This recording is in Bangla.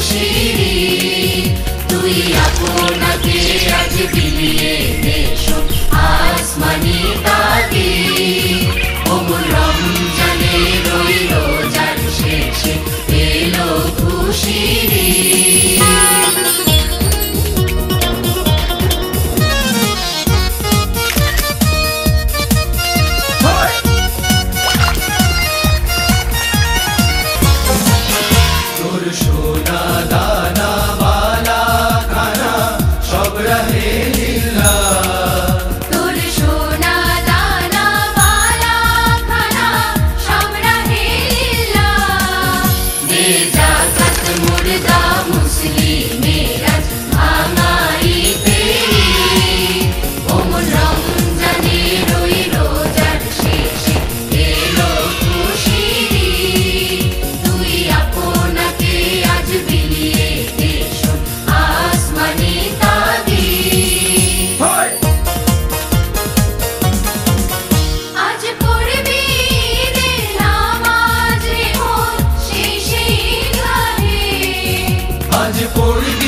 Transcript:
খুশিরি তুই আপনাকে আজ বিলিয়ে দেশো আসমানি তাকে অমর রমজানে রই রোজার শেষে এলো খুশিরি सोना दाना वाला खाना सब रहे लीला তোর সোনা দানা वाला खाना सब रहे लीला दे जाकत मुर्दा मुस्लिमेर আজ ভাঙাইতে ওমর রমজানে রই রোজার শেষে এলো খুশিরি তুই আপনাকে আজ বিলিয়ে দেশো আসমানি তাকে আজ পড়বি ঈদের নামাজ রে মোর শেষে গাহে आज पड़ी